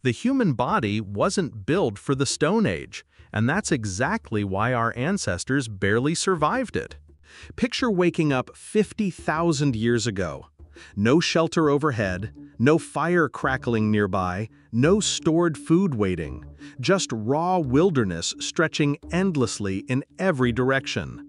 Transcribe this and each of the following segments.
The human body wasn't built for the Stone Age, and that's exactly why our ancestors barely survived it. Picture waking up 50,000 years ago. No shelter overhead, no fire crackling nearby, no stored food waiting, just raw wilderness stretching endlessly in every direction.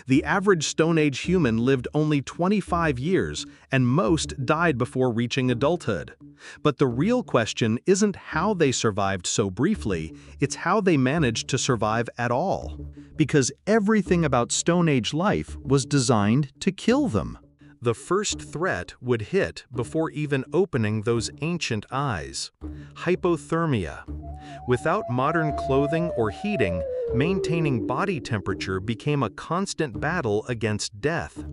The average Stone Age human lived only 25 years, and most died before reaching adulthood. But the real question isn't how they survived so briefly, it's how they managed to survive at all. Because everything about Stone Age life was designed to kill them. The first threat would hit before even opening those ancient eyes: hypothermia. Without modern clothing or heating, maintaining body temperature became a constant battle against death.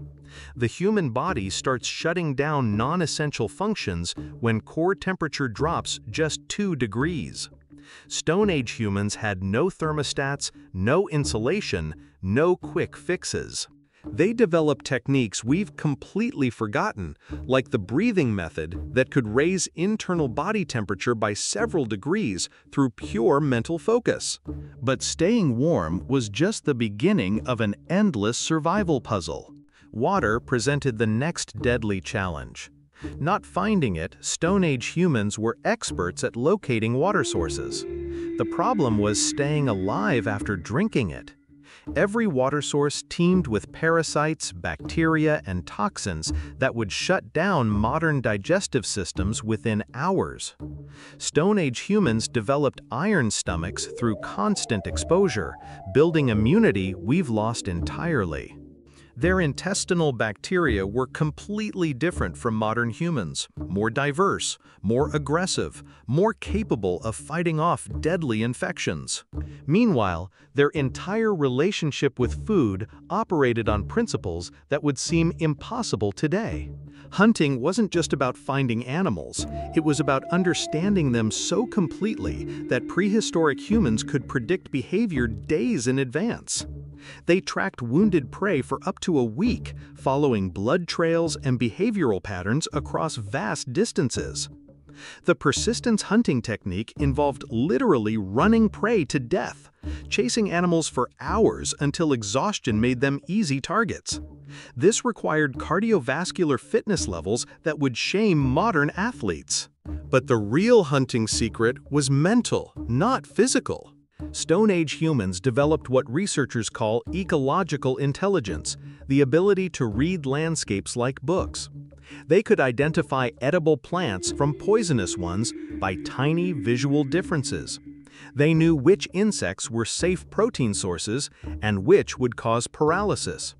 The human body starts shutting down non-essential functions when core temperature drops just 2 degrees. Stone Age humans had no thermostats, no insulation, no quick fixes. They developed techniques we've completely forgotten, like the breathing method that could raise internal body temperature by several degrees through pure mental focus. But staying warm was just the beginning of an endless survival puzzle. Water presented the next deadly challenge. Not finding it, Stone Age humans were experts at locating water sources. The problem was staying alive after drinking it. Every water source teemed with parasites, bacteria, and toxins that would shut down modern digestive systems within hours. Stone Age humans developed iron stomachs through constant exposure, building immunity we've lost entirely. Their intestinal bacteria were completely different from modern humans, more diverse, more aggressive, more capable of fighting off deadly infections. Meanwhile, their entire relationship with food operated on principles that would seem impossible today. Hunting wasn't just about finding animals, it was about understanding them so completely that prehistoric humans could predict behavior days in advance. They tracked wounded prey for up to a week, following blood trails and behavioral patterns across vast distances. The persistence hunting technique involved literally running prey to death, chasing animals for hours until exhaustion made them easy targets. This required cardiovascular fitness levels that would shame modern athletes. But the real hunting secret was mental, not physical. Stone Age humans developed what researchers call ecological intelligence, the ability to read landscapes like books. They could identify edible plants from poisonous ones by tiny visual differences. They knew which insects were safe protein sources and which would cause paralysis.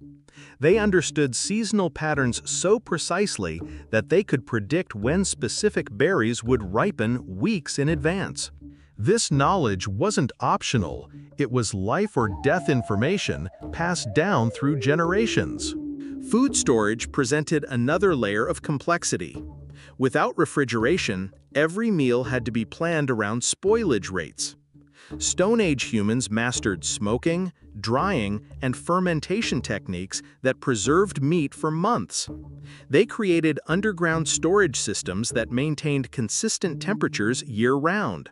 They understood seasonal patterns so precisely that they could predict when specific berries would ripen weeks in advance. This knowledge wasn't optional, it was life or death information passed down through generations. Food storage presented another layer of complexity. Without refrigeration, every meal had to be planned around spoilage rates. Stone Age humans mastered smoking, drying, and fermentation techniques that preserved meat for months. They created underground storage systems that maintained consistent temperatures year-round.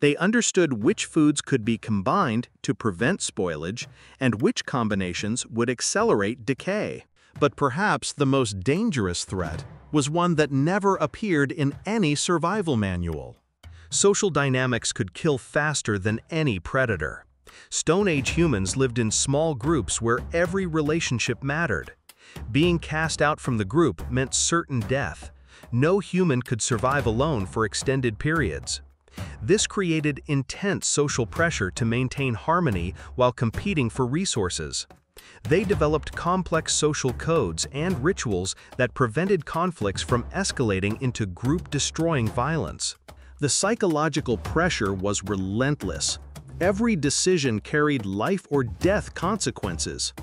They understood which foods could be combined to prevent spoilage and which combinations would accelerate decay. But perhaps the most dangerous threat was one that never appeared in any survival manual. Social dynamics could kill faster than any predator. Stone Age humans lived in small groups where every relationship mattered. Being cast out from the group meant certain death. No human could survive alone for extended periods. This created intense social pressure to maintain harmony while competing for resources. They developed complex social codes and rituals that prevented conflicts from escalating into group-destroying violence. The psychological pressure was relentless. Every decision carried life or death consequences.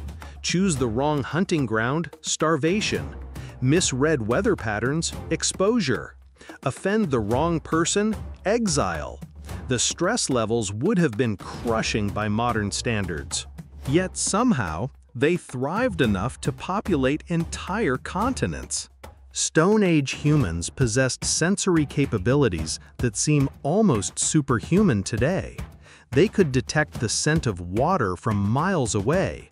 Choose the wrong hunting ground, starvation. Misread weather patterns, exposure. Offend the wrong person, exile. The stress levels would have been crushing by modern standards. Yet somehow, they thrived enough to populate entire continents. Stone Age humans possessed sensory capabilities that seem almost superhuman today. They could detect the scent of water from miles away.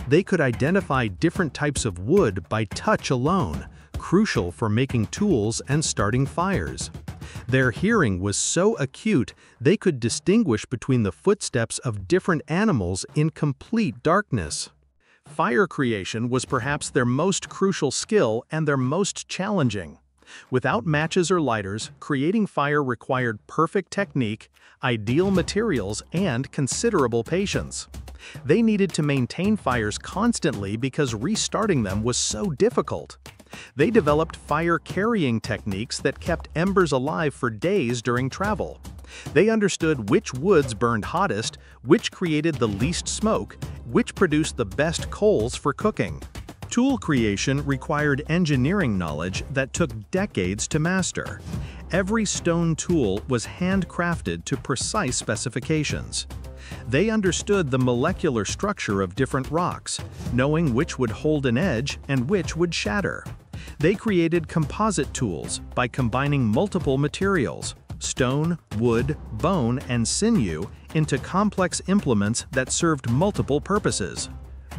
They could identify different types of wood by touch alone, crucial for making tools and starting fires. Their hearing was so acute they could distinguish between the footsteps of different animals in complete darkness. Fire creation was perhaps their most crucial skill and their most challenging. Without matches or lighters, creating fire required perfect technique, ideal materials, and considerable patience. They needed to maintain fires constantly because restarting them was so difficult. They developed fire-carrying techniques that kept embers alive for days during travel. They understood which woods burned hottest, which created the least smoke, which produced the best coals for cooking. Tool creation required engineering knowledge that took decades to master. Every stone tool was handcrafted to precise specifications. They understood the molecular structure of different rocks, knowing which would hold an edge and which would shatter. They created composite tools by combining multiple materials, stone, wood, bone, and sinew, into complex implements that served multiple purposes.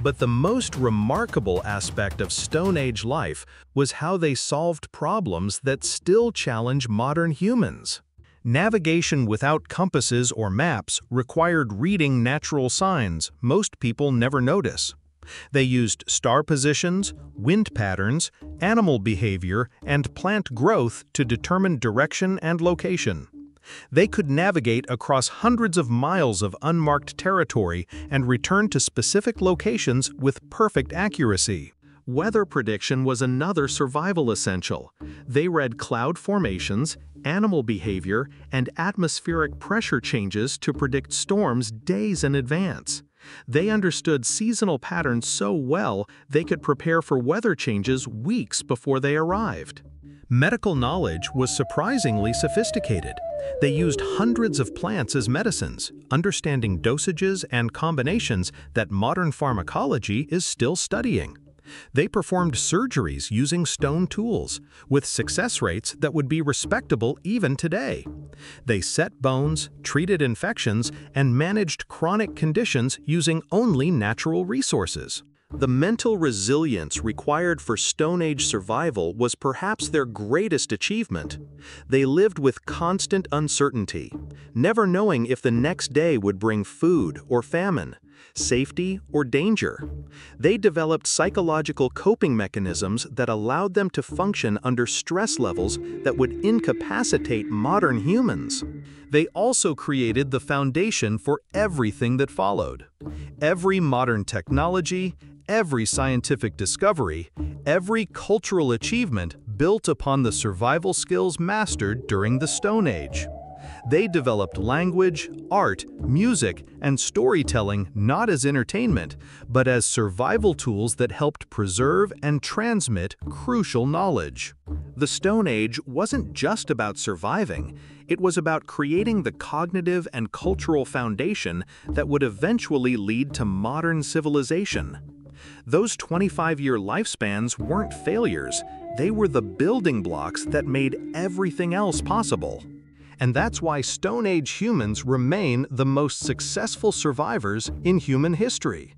But the most remarkable aspect of Stone Age life was how they solved problems that still challenge modern humans. Navigation without compasses or maps required reading natural signs most people never notice. They used star positions, wind patterns, animal behavior, and plant growth to determine direction and location. They could navigate across hundreds of miles of unmarked territory and return to specific locations with perfect accuracy. Weather prediction was another survival essential. They read cloud formations, animal behavior, and atmospheric pressure changes to predict storms days in advance. They understood seasonal patterns so well they could prepare for weather changes weeks before they arrived. Medical knowledge was surprisingly sophisticated. They used hundreds of plants as medicines, understanding dosages and combinations that modern pharmacology is still studying. They performed surgeries using stone tools, with success rates that would be respectable even today. They set bones, treated infections, and managed chronic conditions using only natural resources. The mental resilience required for Stone Age survival was perhaps their greatest achievement. They lived with constant uncertainty, never knowing if the next day would bring food or famine, safety or danger. They developed psychological coping mechanisms that allowed them to function under stress levels that would incapacitate modern humans. They also created the foundation for everything that followed. Every modern technology, every scientific discovery, every cultural achievement built upon the survival skills mastered during the Stone Age. They developed language, art, music, and storytelling not as entertainment, but as survival tools that helped preserve and transmit crucial knowledge. The Stone Age wasn't just about surviving, it was about creating the cognitive and cultural foundation that would eventually lead to modern civilization. Those 25-year lifespans weren't failures, they were the building blocks that made everything else possible. And that's why Stone Age humans remain the most successful survivors in human history.